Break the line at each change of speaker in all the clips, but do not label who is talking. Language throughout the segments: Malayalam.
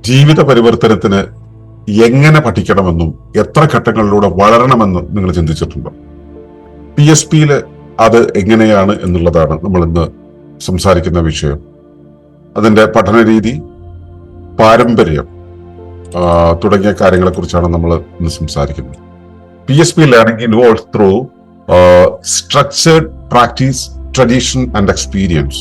ജീവിത പരിവർത്തനത്തിന് എങ്ങനെ പഠിക്കണമെന്നും എത്ര ഘട്ടങ്ങളിലൂടെ വളരണമെന്നും നിങ്ങൾ ചിന്തിച്ചിട്ടുണ്ടോ? PSP അത് എങ്ങനെയാണ് എന്നുള്ളതാണ് നമ്മൾ ഇന്ന് സംസാരിക്കുന്ന വിഷയം. അതിന്റെ പഠന രീതി, പാരമ്പര്യം തുടങ്ങിയ കാര്യങ്ങളെ കുറിച്ചാണ് നമ്മൾ ഇന്ന് സംസാരിക്കുന്നത്. PSP learning involves through structured practice, tradition and experience.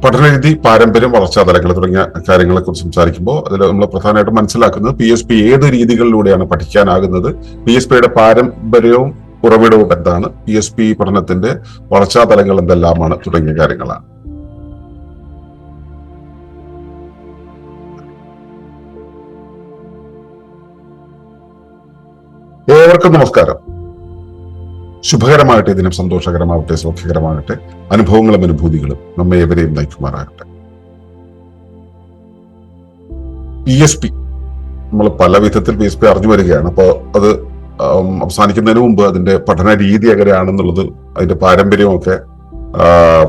പഠനരീതി, പാരമ്പര്യം, വളർച്ചാതലങ്ങൾ തുടങ്ങിയ കാര്യങ്ങളെ കുറിച്ച് സംസാരിക്കുമ്പോൾ അതിൽ നമ്മൾ പ്രധാനമായിട്ടും മനസ്സിലാക്കുന്നത് PSP ഏത് രീതികളിലൂടെയാണ് പഠിക്കാനാകുന്നത്, PSPയുടെ പാരമ്പര്യവും ഉറവിടവും എന്താണ്, PSP പഠനത്തിന്റെ വളർച്ചാതലങ്ങൾ എന്തെല്ലാമാണ് തുടങ്ങിയ കാര്യങ്ങളാണ്. ഏവർക്കും നമസ്കാരം. ശുഭകരമാകട്ടെ, ദിനം സന്തോഷകരമാകട്ടെ, സൗഖ്യകരമാകട്ടെ, അനുഭവങ്ങളും അനുഭൂതികളും നമ്മെ ഏവരെയും നയിക്കുമാറാകട്ടെ. PSP നമ്മൾ പല വിധത്തിൽ PSP അറിഞ്ഞു വരികയാണ്. അപ്പോൾ അത് അവസാനിക്കുന്നതിന് മുമ്പ് അതിന്റെ പഠന രീതി എങ്ങനെയാണെന്നുള്ളത്, അതിന്റെ പാരമ്പര്യമൊക്കെ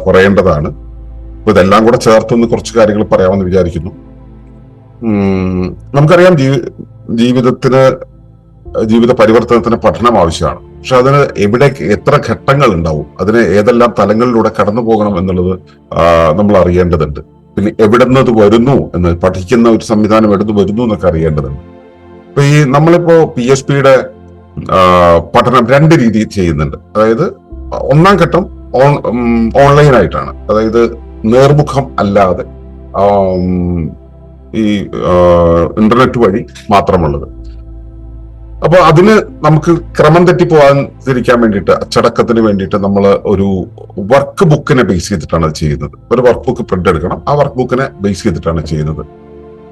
പറയേണ്ടതാണ്. അപ്പൊ ഇതെല്ലാം കൂടെ ചേർത്തൊന്ന് കുറച്ച് കാര്യങ്ങൾ പറയാമെന്ന് വിചാരിക്കുന്നു. നമുക്കറിയാം, ജീവിത പരിവർത്തനത്തിന് പഠനം ആവശ്യമാണ്. പക്ഷെ അതിന് എത്ര ഘട്ടങ്ങൾ ഉണ്ടാവും, അതിന് ഏതെല്ലാം തലങ്ങളിലൂടെ കടന്നു പോകണം എന്നുള്ളത് നമ്മൾ അറിയേണ്ടതുണ്ട്. പിന്നെ എവിടെ നിന്ന് അത് വരുന്നു എന്ന്, പഠിക്കുന്ന ഒരു സംവിധാനം എവിടെ വരുന്നു എന്നൊക്കെ അറിയേണ്ടതുണ്ട്. അപ്പൊ നമ്മളിപ്പോ PSPയുടെ പഠനം രണ്ട് രീതിയിൽ ചെയ്യുന്നുണ്ട്. അതായത് ഒന്നാം ഘട്ടം ഓൺലൈനായിട്ടാണ്, അതായത് നേർമുഖം അല്ലാതെ ഈ ഇന്റർനെറ്റ് വഴി മാത്രമുള്ളത്. അപ്പൊ അതിന് നമുക്ക് ക്രമം തെറ്റി പോകാതിരിക്കാൻ വേണ്ടിയിട്ട്, അച്ചടക്കത്തിന് വേണ്ടിയിട്ട് നമ്മൾ ഒരു വർക്ക് ബുക്കിനെ ബേസ് ചെയ്തിട്ടാണ് ചെയ്യുന്നത്. ഒരു വർക്ക് ബുക്ക് പ്രിന്റ് എടുക്കണം, ആ വർക്ക് ബുക്കിനെ ബേസ് ചെയ്തിട്ടാണ് ചെയ്യുന്നത്.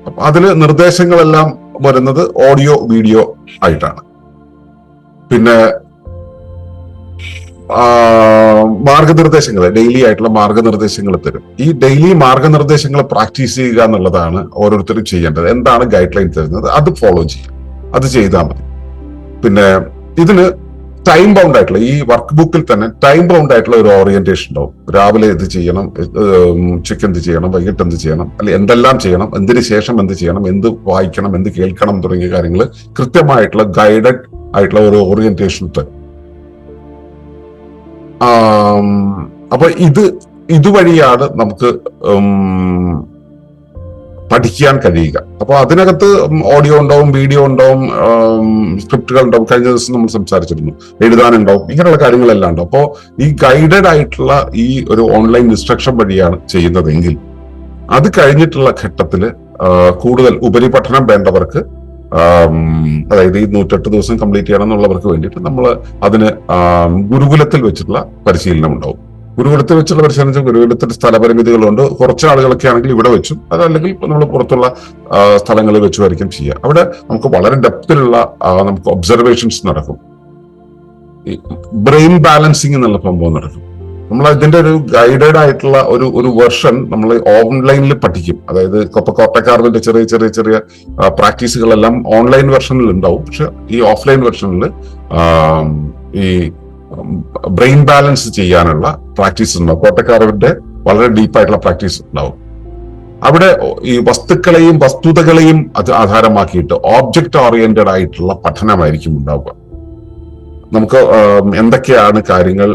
അപ്പൊ അതില് നിർദ്ദേശങ്ങളെല്ലാം വരുന്നത് ഓഡിയോ വീഡിയോ ആയിട്ടാണ്. പിന്നെ മാർഗനിർദ്ദേശങ്ങൾ, ഡെയിലി ആയിട്ടുള്ള മാർഗനിർദ്ദേശങ്ങൾ തരും. ഈ ഡെയിലി മാർഗനിർദ്ദേശങ്ങൾ പ്രാക്ടീസ് ചെയ്യുക എന്നുള്ളതാണ് ഓരോരുത്തരും ചെയ്യേണ്ടത്. എന്താണ് ഗൈഡ് ലൈൻ തരുന്നത് അത് ഫോളോ ചെയ്യുക, അത് ചെയ്താൽ മതി. പിന്നെ ഇതിന് ടൈം ബൗണ്ട് ആയിട്ടുള്ള, ഈ വർക്ക് ബുക്കിൽ തന്നെ ടൈം ബൗണ്ട് ആയിട്ടുള്ള ഒരു ഓറിയന്റേഷൻ ഉണ്ടാവും. രാവിലെ ഇത് ചെയ്യണം, ഉച്ചയ്ക്ക് എന്ത് ചെയ്യണം, വൈകിട്ട് എന്ത് ചെയ്യണം, അല്ലെ എന്തെല്ലാം ചെയ്യണം, എന്തിനു ശേഷം എന്ത് ചെയ്യണം, എന്ത് വായിക്കണം, എന്ത് കേൾക്കണം തുടങ്ങിയ കാര്യങ്ങൾ കൃത്യമായിട്ടുള്ള ഗൈഡഡ് ആയിട്ടുള്ള ഒരു ഓറിയന്റേഷൻ തരും. അപ്പൊ ഇതുവഴിയാണ് നമുക്ക് പഠിക്കാൻ കഴിയുക. അപ്പൊ അതിനകത്ത് ഓഡിയോ ഉണ്ടാവും, വീഡിയോ ഉണ്ടാവും, സ്ക്രിപ്റ്റുകൾ ഉണ്ടാവും. കഴിഞ്ഞ ദിവസം നമ്മൾ സംസാരിച്ചിരുന്നു, എഴുതാനുണ്ടാവും, ഇങ്ങനെയുള്ള കാര്യങ്ങളെല്ലാം ഉണ്ടാവും. അപ്പോൾ ഈ ഗൈഡഡ് ആയിട്ടുള്ള ഈ ഒരു ഓൺലൈൻ ഇൻസ്ട്രക്ഷൻ വഴിയാണ് ചെയ്യുന്നതെങ്കിൽ, അത് കഴിഞ്ഞിട്ടുള്ള ഘട്ടത്തിൽ കൂടുതൽ ഉപരിപഠനം വേണ്ടവർക്ക്, അതായത് ഈ 108 ദിവസം കംപ്ലീറ്റ് ചെയ്യണം എന്നുള്ളവർക്ക് വേണ്ടിയിട്ട് നമ്മൾ അതിന് ഗുരുകുലത്തിൽ വെച്ചിട്ടുള്ള പരിശീലനം ഉണ്ടാവും. ഗുരുകുലത്തിൽ വെച്ചുള്ള പരിശീലനം, ഗുരുകുലത്തിന്റെ സ്ഥലപരിമിതികളുണ്ട്. കുറച്ച് ആളുകളൊക്കെ ആണെങ്കിൽ ഇവിടെ വെച്ചും, അതല്ലെങ്കിൽ നമ്മൾ പുറത്തുള്ള സ്ഥലങ്ങളിൽ വെച്ചുമായിരിക്കും ചെയ്യുക. അവിടെ നമുക്ക് വളരെ ഡെപ്തിലുള്ള നമുക്ക് ഒബ്സർവേഷൻസ് നടക്കും. ബ്രെയിൻ ബാലൻസിങ് എന്നുള്ള സംഭവം നടക്കും. നമ്മൾ ഇതിന്റെ ഒരു ഗൈഡഡ് ആയിട്ടുള്ള ഒരു വെർഷൻ നമ്മൾ ഓൺലൈനിൽ പഠിക്കും. അതായത് കോട്ടക്കാർവിന്റെ ചെറിയ ചെറിയ ചെറിയ പ്രാക്ടീസുകളെല്ലാം ഓൺലൈൻ വെർഷനിൽ ഉണ്ടാവും. പക്ഷെ ഈ ഓഫ്ലൈൻ വെർഷനിൽ ഈ ബ്രെയിൻ ബാലൻസ് ചെയ്യാനുള്ള പ്രാക്ടീസ് ഉണ്ടാവും. കോട്ടക്കാർവിന്റെ വളരെ ഡീപ്പായിട്ടുള്ള പ്രാക്ടീസ് ഉണ്ടാവും. അവിടെ ഈ വസ്തുക്കളെയും വസ്തുതകളെയും ആധാരമാക്കിയിട്ട് ഓബ്ജക്റ്റ് ഓറിയന്റഡ് ആയിട്ടുള്ള പഠനമായിരിക്കും ഉണ്ടാവുക. നമുക്ക് എന്തൊക്കെയാണ് കാര്യങ്ങൾ,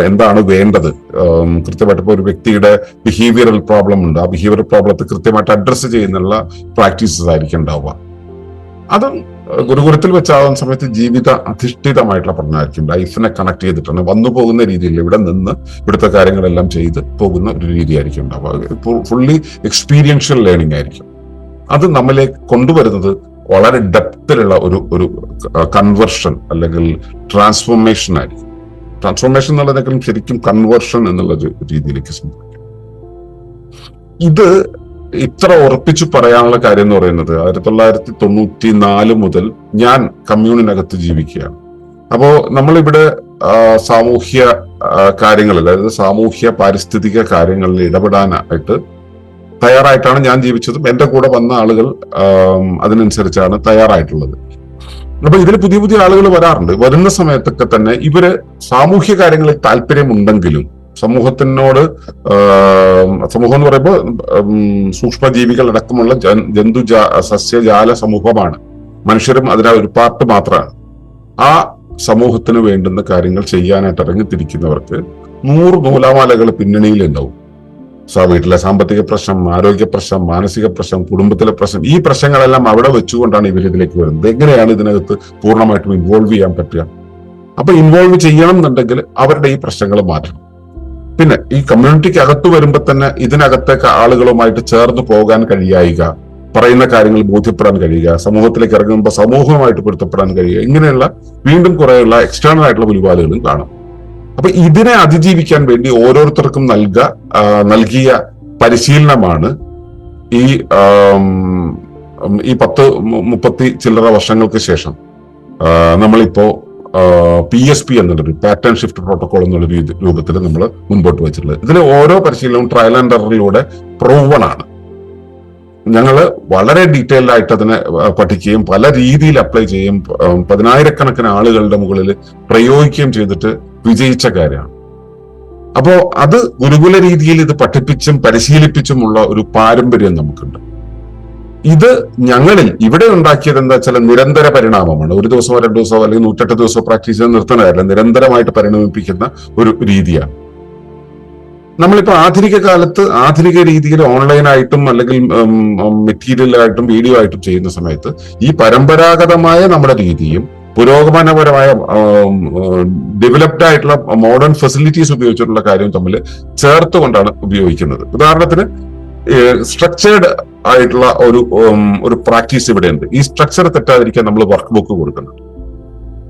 എന്താണ് വേണ്ടത്, കൃത്യമായിട്ട് ഇപ്പോൾ ഒരു വ്യക്തിയുടെ ബിഹേവിയറൽ പ്രോബ്ലം ഉണ്ട്, ആ ബിഹേവിയറൽ പ്രോബ്ലത്തെ കൃത്യമായിട്ട് അഡ്രസ്സ് ചെയ്യുന്നുള്ള പ്രാക്ടീസസ് ആയിരിക്കും ഉണ്ടാവുക. അത് ഗുരുകുലത്തിൽ വെച്ചാകുന്ന സമയത്ത് ജീവിത അധിഷ്ഠിതമായിട്ടുള്ള പഠനമായിരിക്കും. ലൈഫിനെ കണക്ട് ചെയ്തിട്ടാണ് വന്നു പോകുന്ന രീതിയിൽ ഇവിടെ നിന്ന് ഇവിടുത്തെ കാര്യങ്ങളെല്ലാം ചെയ്ത് പോകുന്ന ഒരു രീതിയായിരിക്കും ഉണ്ടാവുക. ഫുള്ളി എക്സ്പീരിയൻഷ്യൽ ലേണിംഗ് ആയിരിക്കും. അത് നമ്മളെ കൊണ്ടുവരുന്നത് വളരെ ഡെപ്തിലുള്ള ഒരു കൺവേർഷൻ അല്ലെങ്കിൽ ട്രാൻസ്ഫോർമേഷൻ ആയിരിക്കും. ട്രാൻസ്ഫോർമേഷൻ എന്നുള്ളതിനേക്കാളും ശരിക്കും കൺവേർഷൻ എന്നുള്ള ഒരു രീതിയിലേക്ക് സംഭവിക്കും. ഇത് ഇത്ര ഉറപ്പിച്ചു പറയാനുള്ള കാര്യം എന്ന് പറയുന്നത്, 1994 മുതൽ ഞാൻ കമ്മ്യൂണിനകത്ത് ജീവിക്കുകയാണ്. അപ്പോ നമ്മളിവിടെ സാമൂഹ്യ കാര്യങ്ങളിൽ, അതായത് സാമൂഹ്യ പാരിസ്ഥിതിക കാര്യങ്ങളിൽ ഇടപെടാനായിട്ട് തയ്യാറായിട്ടാണ് ഞാൻ ജീവിച്ചതും. എന്റെ കൂടെ വന്ന ആളുകൾ അതിനനുസരിച്ചാണ് തയ്യാറായിട്ടുള്ളത്. അപ്പൊ ഇതിൽ പുതിയ പുതിയ ആളുകൾ വരാറുണ്ട്. വരുന്ന സമയത്തൊക്കെ തന്നെ ഇവര് സാമൂഹ്യ കാര്യങ്ങളിൽ താല്പര്യമുണ്ടെങ്കിലും സമൂഹത്തിനോട് സമൂഹം എന്ന് പറയുമ്പോൾ സൂക്ഷ്മജീവികൾ അടക്കമുള്ള ജന്തു സസ്യജാല സമൂഹമാണ്. മനുഷ്യരും അതിലെ ഒരു പാർട്ട് മാത്രമാണ്. ആ സമൂഹത്തിന് വേണ്ടുന്ന കാര്യങ്ങൾ ചെയ്യാനായിട്ട് ഇറങ്ങിത്തിരിക്കുന്നവർക്ക് 100 നൂലാമാലകൾ പിന്നണിയിലുണ്ടാവും. വീട്ടിലെ സാമ്പത്തിക പ്രശ്നം, ആരോഗ്യ പ്രശ്നം, മാനസിക പ്രശ്നം, കുടുംബത്തിലെ പ്രശ്നം, ഈ പ്രശ്നങ്ങളെല്ലാം അവിടെ വെച്ചുകൊണ്ടാണ് ഇവർ ഇതിലേക്ക് വരുന്നത്. എങ്ങനെയാണ് ഇതിനകത്ത് പൂർണ്ണമായിട്ടും ഇൻവോൾവ് ചെയ്യാൻ പറ്റുക? അപ്പൊ ഇൻവോൾവ് ചെയ്യണം എന്നുണ്ടെങ്കിൽ അവരുടെ ഈ പ്രശ്നങ്ങൾ മാറ്റണം. പിന്നെ ഈ കമ്മ്യൂണിറ്റിക്ക് അകത്ത് വരുമ്പോൾ തന്നെ ഇതിനകത്തേക്ക് ആളുകളുമായിട്ട് ചേർന്ന് പോകാൻ കഴിയുക, പറയുന്ന കാര്യങ്ങൾ ബോധ്യപ്പെടാൻ കഴിയുക, സമൂഹത്തിലേക്ക് ഇറങ്ങുമ്പോൾ സമൂഹവുമായിട്ട് പൊരുത്തപ്പെടാൻ കഴിയുക, ഇങ്ങനെയുള്ള വീണ്ടും കുറേയുള്ള എക്സ്റ്റേണൽ ആയിട്ടുള്ള പുലിവാലുകളും കാണും. അപ്പൊ ഇതിനെ അതിജീവിക്കാൻ വേണ്ടി ഓരോരുത്തർക്കും നൽകിയ പരിശീലനമാണ് ഈ 10-30 ചില്ലറ വർഷങ്ങൾക്ക് ശേഷം നമ്മളിപ്പോ PSP എന്നുള്ളൊരു പാറ്റേൺ ഷിഫ്റ്റ് പ്രോട്ടോകോൾ എന്നുള്ള രൂപത്തിൽ നമ്മൾ മുൻപോട്ട് വെച്ചിട്ടുള്ളത്. ഇതിൽ ഓരോ പരിശീലനവും ട്രയൽ ആൻഡ് എററിലൂടെ പ്രൂവൺ ആണ്. ഞങ്ങള് വളരെ ഡീറ്റെയിൽഡ് ആയിട്ട് അതിനെ പഠിക്കുകയും പല രീതിയിൽ അപ്ലൈ ചെയ്യുകയും 10,000-കണക്കിന് ആളുകളുടെ മുകളിൽ പ്രയോഗിക്കുകയും ചെയ്തിട്ട് വിജയിച്ച കാര്യമാണ്. അപ്പോ അത് ഗുരുകുല രീതിയിൽ ഇത് പഠിപ്പിച്ചും പരിശീലിപ്പിച്ചുമുള്ള ഒരു പാരമ്പര്യം നമുക്കുണ്ട്. ഇത് ഞങ്ങളിൽ ഇവിടെ ഉണ്ടാക്കിയത് എന്താ വെച്ചാൽ നിരന്തര പരിണാമമാണ്. ഒരു ദിവസമോ 2 ദിവസമോ അല്ലെങ്കിൽ 108 ദിവസമോ പ്രാക്ടീസ് ചെയ്ത് നിർത്തുന്ന കാര്യമല്ല, നിരന്തരമായിട്ട് പരിണമിപ്പിക്കുന്ന ഒരു രീതിയാണ്. നമ്മളിപ്പോ ആധുനിക കാലത്ത് ആധുനിക രീതിയിൽ ഓൺലൈനായിട്ടും അല്ലെങ്കിൽ മെറ്റീരിയലായിട്ടും വീഡിയോ ആയിട്ടും ചെയ്യുന്ന സമയത്ത് ഈ പരമ്പരാഗതമായ നമ്മുടെ രീതിയും പുരോഗമനപരമായ ഡെവലപ്ഡ് ആയിട്ടുള്ള മോഡേൺ ഫെസിലിറ്റീസ് ഉപയോഗിച്ചിട്ടുള്ള കാര്യവും തമ്മിൽ ചേർത്തുകൊണ്ടാണ് ഉപയോഗിക്കുന്നത്. ഉദാഹരണത്തിന് സ്ട്രക്ചേർഡ് ആയിട്ടുള്ള ഒരു പ്രാക്ടീസ് ഇവിടെയുണ്ട്. ഈ സ്ട്രക്ചർ തെറ്റാതിരിക്കാൻ നമ്മൾ വർക്ക് ബുക്ക് കൊടുക്കുന്നുണ്ട്.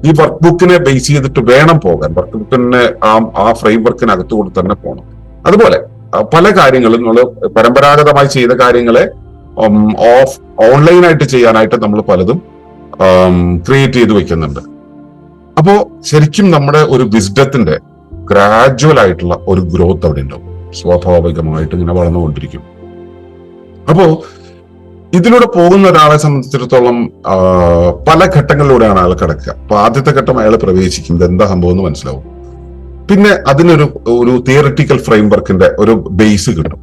ഈ വർക്ക് ബുക്കിനെ ബേസ് ചെയ്തിട്ട് വേണം പോകാൻ. വർക്ക് ബുക്കിനെ ആ ഫ്രെയിം വർക്കിനകത്ത് കൂടി തന്നെ പോകണം. അതുപോലെ പല കാര്യങ്ങളും നമ്മൾ പരമ്പരാഗതമായി ചെയ്ത കാര്യങ്ങളെ ഓൺലൈനായിട്ട് ചെയ്യാനായിട്ട് നമ്മൾ പലതും ക്രിയേറ്റ് ചെയ്ത് വെക്കുന്നുണ്ട്. അപ്പോ ശരിക്കും നമ്മുടെ ഒരു വിസ്ഡത്തിന്റെ ഗ്രാജുവൽ ആയിട്ടുള്ള ഒരു ഗ്രോത്ത് അവിടെ ഉണ്ടാവും. സ്വാഭാവികമായിട്ട് ഇങ്ങനെ വളർന്നുകൊണ്ടിരിക്കും. അപ്പോ ഇതിലൂടെ പോകുന്ന ഒരാളെ സംബന്ധിച്ചിടത്തോളം പല ഘട്ടങ്ങളിലൂടെയാണ് അയാൾ കിടക്കുക. അപ്പൊ ആദ്യത്തെ ഘട്ടം അയാൾ പ്രവേശിക്കുന്നത് എന്താ സംഭവം എന്ന് മനസ്സിലാവും. പിന്നെ അതിനൊരു തിയറിറ്റിക്കൽ ഫ്രെയിം വർക്കിന്റെ ഒരു ബേസ് കിട്ടും.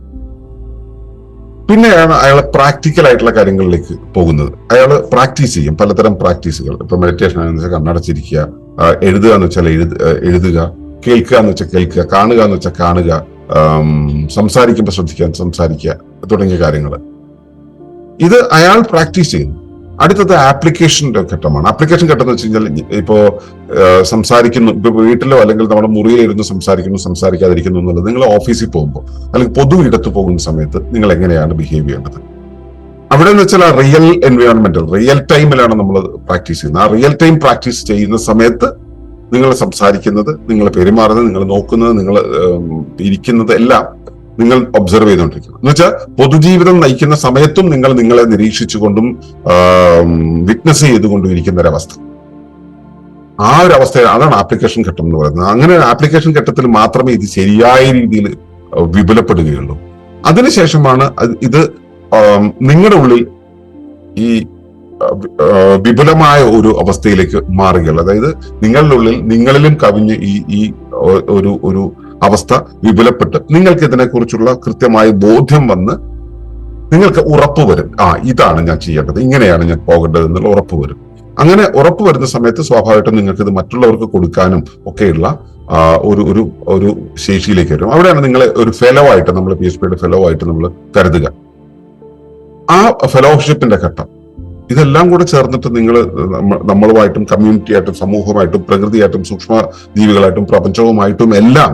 പിന്നെയാണ് അയാൾ പ്രാക്ടിക്കൽ ആയിട്ടുള്ള കാര്യങ്ങളിലേക്ക് പോകുന്നത്. അയാൾ പ്രാക്ടീസ് ചെയ്യും പലതരം പ്രാക്ടീസുകൾ. ഇപ്പൊ മെഡിറ്റേഷൻ ആണെന്ന് വെച്ചാൽ കണ്ണടച്ചിരിക്കുക, എഴുതുക എന്ന് വെച്ചാൽ എഴുതുക, കേൾക്കുക എന്ന് വെച്ചാൽ കേൾക്കുക, കാണുക എന്ന് വെച്ചാൽ കാണുക, സംസാരിക്കുമ്പോൾ ശ്രദ്ധിക്കാൻ സംസാരിക്കുക തുടങ്ങിയ കാര്യങ്ങൾ. ഇത് അയാൾ പ്രാക്ടീസ് ചെയ്യുന്നു. അടുത്തത് ആപ്ലിക്കേഷന്റെ ഘട്ടമാണ്. ആപ്ലിക്കേഷൻ ഘട്ടം എന്ന് വെച്ച് കഴിഞ്ഞാൽ ഇപ്പോ സംസാരിക്കുന്നു, ഇപ്പൊ വീട്ടിലോ അല്ലെങ്കിൽ നമ്മുടെ മുറിയിലിരുന്ന് സംസാരിക്കാതിരിക്കുന്നു എന്നുള്ളത് നിങ്ങൾ ഓഫീസിൽ പോകുമ്പോൾ അല്ലെങ്കിൽ പൊതു ഇടത്ത് പോകുന്ന സമയത്ത് നിങ്ങൾ എങ്ങനെയാണ് ബിഹേവ് ചെയ്യേണ്ടത്. അവിടെ എന്ന് വെച്ചാൽ ആ റിയൽ എൻവയോൺമെന്റൽ റിയൽ ടൈമിലാണ് നമ്മൾ പ്രാക്ടീസ് ചെയ്യുന്നത്. ആ റിയൽ ടൈം പ്രാക്ടീസ് ചെയ്യുന്ന സമയത്ത് നിങ്ങൾ സംസാരിക്കുന്നത്, നിങ്ങൾ പെരുമാറുന്നത്, നിങ്ങൾ നോക്കുന്നത്, നിങ്ങൾ ഇരിക്കുന്നത് എല്ലാം നിങ്ങൾ ഒബ്സർവ് ചെയ്തുകൊണ്ടിരിക്കണം. എന്ന് വെച്ചാൽ പൊതുജീവിതം നയിക്കുന്ന സമയത്തും നിങ്ങൾ നിങ്ങളെ നിരീക്ഷിച്ചുകൊണ്ടും വിറ്റ്നസ് ചെയ്തുകൊണ്ടും ഇരിക്കുന്ന ഒരവസ്ഥ. ആ ഒരു അവസ്ഥ അതാണ് ആപ്ലിക്കേഷൻ ഘട്ടം എന്ന് പറയുന്നത്. അങ്ങനെ ആപ്ലിക്കേഷൻ ഘട്ടത്തിൽ മാത്രമേ ഇത് ശരിയായ രീതിയിൽ വിപുലപ്പെടുകയുള്ളൂ. അതിനുശേഷമാണ് ഇത് നിങ്ങളുടെ ഉള്ളിൽ ഈ വിപുലമായ ഒരു അവസ്ഥയിലേക്ക് മാറുകയുള്ളൂ. അതായത് നിങ്ങളുടെ ഉള്ളിൽ നിങ്ങളിലും കവിഞ്ഞ് ഈ ഒരു അവസ്ഥ വിപുലപ്പെട്ട് നിങ്ങൾക്ക് ഇതിനെക്കുറിച്ചുള്ള കൃത്യമായ ബോധ്യം വന്ന് നിങ്ങൾക്ക് ഉറപ്പ് വരും. ഇതാണ് ഞാൻ ചെയ്യേണ്ടത്, ഇങ്ങനെയാണ് ഞാൻ പോകേണ്ടത് എന്നുള്ള ഉറപ്പ് വരും. അങ്ങനെ ഉറപ്പ് വരുന്ന സമയത്ത് സ്വാഭാവികമായിട്ടും നിങ്ങൾക്ക് ഇത് മറ്റുള്ളവർക്ക് കൊടുക്കാനും ഒക്കെയുള്ള ഒരു ശേഷിയിലേക്ക് വരും. അവിടെയാണ് നിങ്ങളെ ഒരു ഫെലോ ആയിട്ട്, നമ്മൾ PSPയുടെ ഫെലോ ആയിട്ട് നമ്മൾ കരുതുക. ആ ഫെലോഷിപ്പിന്റെ ഘട്ടം ഇതെല്ലാം കൂടെ ചേർന്നിട്ട് നിങ്ങൾ നമ്മളുമായിട്ടും കമ്മ്യൂണിറ്റി ആയിട്ടും സമൂഹമായിട്ടും പ്രകൃതിയായിട്ടും സൂക്ഷ്മ ജീവികളായിട്ടും പ്രപഞ്ചവുമായിട്ടും എല്ലാം,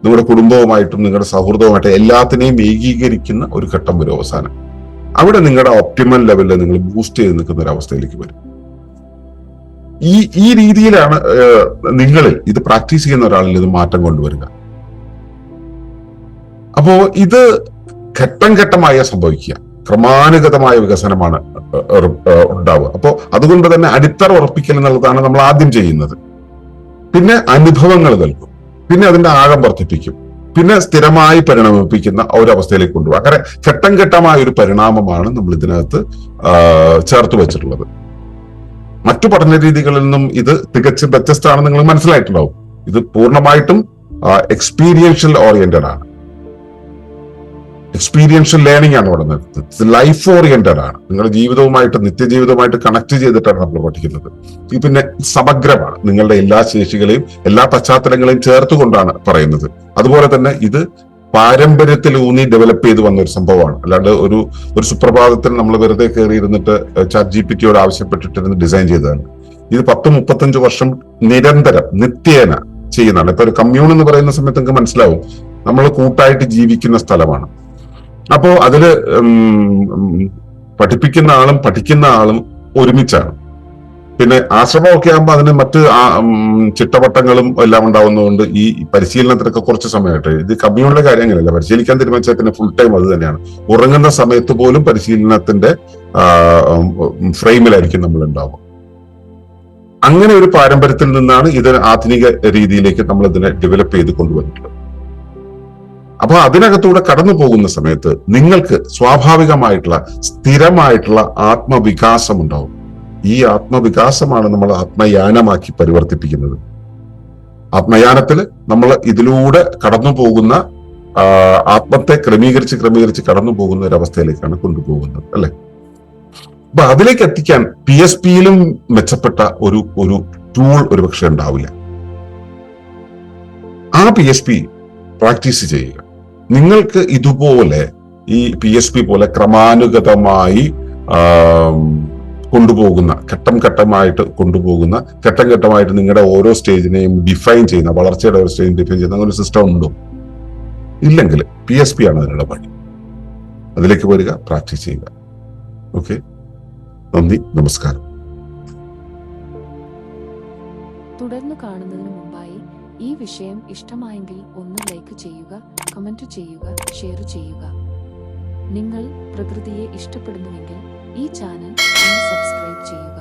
നിങ്ങളുടെ കുടുംബവുമായിട്ടും നിങ്ങളുടെ സൗഹൃദവുമായിട്ടും എല്ലാത്തിനെയും ഏകീകരിക്കുന്ന ഒരു ഘട്ടം വരും അവസാനം. അവിടെ നിങ്ങളുടെ ഒപ്റ്റിമൽ ലെവലിൽ നിങ്ങൾ ബൂസ്റ്റ് ചെയ്ത് നിൽക്കുന്ന ഒരു അവസ്ഥയിലേക്ക് വരും. ഈ രീതിയിലാണ് നിങ്ങളിൽ ഇത് പ്രാക്ടീസ് ചെയ്യുന്ന ഒരാളിൽ ഇത് മാറ്റം കൊണ്ടുവരിക. അപ്പോ ഇത് ഘട്ടം ഘട്ടമായി സംഭവിക്കുക, ക്രമാനുഗതമായ വികസനമാണ് ഉണ്ടാവുക. അപ്പോ അതുകൊണ്ട് തന്നെ അടിത്തറ ഉറപ്പിക്കൽ എന്നുള്ളതാണ് നമ്മൾ ആദ്യം ചെയ്യുന്നത്. പിന്നെ അനുഭവങ്ങൾ നൽകും, പിന്നെ അതിന്റെ ആഴം വർദ്ധിപ്പിക്കും, പിന്നെ സ്ഥിരമായി പരിണമിപ്പിക്കുന്ന ഒരവസ്ഥയിലേക്ക് കൊണ്ടുപോകും. അങ്ങനെ ഘട്ടം ഘട്ടമായ ഒരു പരിണാമമാണ് നമ്മൾ ഇതിനകത്ത് ചേർത്ത് വെച്ചിട്ടുള്ളത്. മറ്റു പഠന രീതികളിൽ നിന്നും ഇത് തികച്ചും വ്യത്യസ്തമാണെന്ന് നിങ്ങൾ മനസ്സിലായിട്ടുണ്ടാവും. ഇത് പൂർണ്ണമായിട്ടും എക്സ്പീരിയൻഷ്യൽ ഓറിയന്റഡ് ആണ്. എക്സ്പീരിയൻഷ്യൽ ലേണിംഗ് ആണ് ഇവിടെ നടത്തുന്നത്. ലൈഫ് ഓറിയന്റഡ് ആണ്. നിങ്ങളുടെ ജീവിതവുമായിട്ട്, നിത്യജീവിതവുമായിട്ട് കണക്ട് ചെയ്തിട്ടാണ് നമ്മൾ പഠിക്കുന്നത്. ഇത് പിന്നെ സമഗ്രമാണ്. നിങ്ങളുടെ എല്ലാ ശേഷികളെയും എല്ലാ പശ്ചാത്തലങ്ങളെയും ചേർത്തുകൊണ്ടാണ് പറയുന്നത്. അതുപോലെ തന്നെ ഇത് പാരമ്പര്യത്തിൽ ഊന്നി ഡെവലപ്പ് ചെയ്ത് വന്ന ഒരു സംഭവമാണ്. അല്ലാണ്ട് ഒരു സുപ്രഭാതത്തിൽ നമ്മൾ വെറുതെ കയറി ഇരുന്നിട്ട് ChatGPT ആവശ്യപ്പെട്ടിട്ടിരുന്ന് ഡിസൈൻ ചെയ്തതാണ്. ഇത് 10-35 വർഷം നിരന്തരം നിത്യേന ചെയ്യുന്നതാണ്. ഇപ്പൊ ഒരു കമ്മ്യൂൺ എന്ന് പറയുന്ന സമയത്ത് നിങ്ങൾക്ക് മനസ്സിലാവും, നമ്മൾ കൂട്ടായിട്ട് ജീവിക്കുന്ന സ്ഥലമാണ്. അപ്പോ അതില് പഠിപ്പിക്കുന്ന ആളും പഠിക്കുന്ന ആളും ഒരുമിച്ചാണ്. പിന്നെ ആശ്രമമൊക്കെ ആകുമ്പോൾ അതിന് മറ്റ് ചിട്ടവട്ടങ്ങളും എല്ലാം ഉണ്ടാവുന്നതുകൊണ്ട് ഈ പരിശീലനത്തിനൊക്കെ കുറച്ച് സമയമായിട്ട്. ഇത് കമ്മ്യൂണിലെ കാര്യങ്ങളല്ല. പരിശീലിക്കാൻ തീരുമാനിച്ചാൽ പിന്നെ ഫുൾ ടൈം അത് തന്നെയാണ്. ഉറങ്ങുന്ന സമയത്ത് പോലും പരിശീലനത്തിന്റെ ഫ്രെയിമിലായിരിക്കും നമ്മൾ ഉണ്ടാവുക. അങ്ങനെ ഒരു പാരമ്പര്യത്തിൽ നിന്നാണ് ഇത് ആധുനിക രീതിയിലേക്ക് നമ്മൾ ഇതിനെ ഡെവലപ്പ് ചെയ്ത് കൊണ്ടുവന്നിട്ടുള്ളത്. അപ്പൊ അതിനകത്തൂടെ കടന്നു പോകുന്ന സമയത്ത് നിങ്ങൾക്ക് സ്വാഭാവികമായിട്ടുള്ള സ്ഥിരമായിട്ടുള്ള ആത്മവികാസം ഉണ്ടാവും. ഈ ആത്മവികാസമാണ് നമ്മൾ ആത്മയാനമാക്കി പരിവർത്തിപ്പിക്കുന്നത്. ആത്മയാനത്തിൽ നമ്മൾ ഇതിലൂടെ കടന്നു പോകുന്ന ആത്മത്തെ ക്രമീകരിച്ച് കടന്നു പോകുന്ന ഒരു അവസ്ഥയിലേക്കാണ് കൊണ്ടുപോകുന്നത്, അല്ലെ? അപ്പൊ അതിലേക്ക് എത്തിക്കാൻ PSPയിലും മെച്ചപ്പെട്ട ഒരു ടൂൾ ഒരുപക്ഷെ ഉണ്ടാവില്ല. ആ PSP പ്രാക്ടീസ് ചെയ്യുക. നിങ്ങൾക്ക് ഇതുപോലെ ഈ PSP പോലെ ക്രമാനുഗതമായി കൊണ്ടുപോകുന്ന, ഘട്ടം ഘട്ടമായിട്ട് നിങ്ങളുടെ ഓരോ സ്റ്റേജിനെയും ഡിഫൈൻ ചെയ്യുന്ന, വളർച്ചയുടെ ഓരോ സ്റ്റേജിനെ ഡിഫൈൻ ചെയ്യുന്ന അങ്ങനെ ഒരു സിസ്റ്റം ഉണ്ടോ? ഇല്ലെങ്കിൽ PSP ആണ് അതിനുള്ള പണി. അതിലേക്ക് വരിക, പ്രാക്ടീസ് ചെയ്യുക. ഓക്കെ, നന്ദി, നമസ്കാരം.
തുടർന്ന് കാണുന്നതിന് മുമ്പായി ഈ വിഷയം ഇഷ്ടമായെങ്കിൽ ഒന്ന് ലൈക്ക് ചെയ്യുക, കമന്റ് ചെയ്യുക, ഷെയർ ചെയ്യുക. നിങ്ങൾ പ്രകൃതിയെ ഇഷ്ടപ്പെടുന്നുവെങ്കിൽ ഈ ചാനൽ ഒന്ന് സബ്സ്ക്രൈബ് ചെയ്യുക.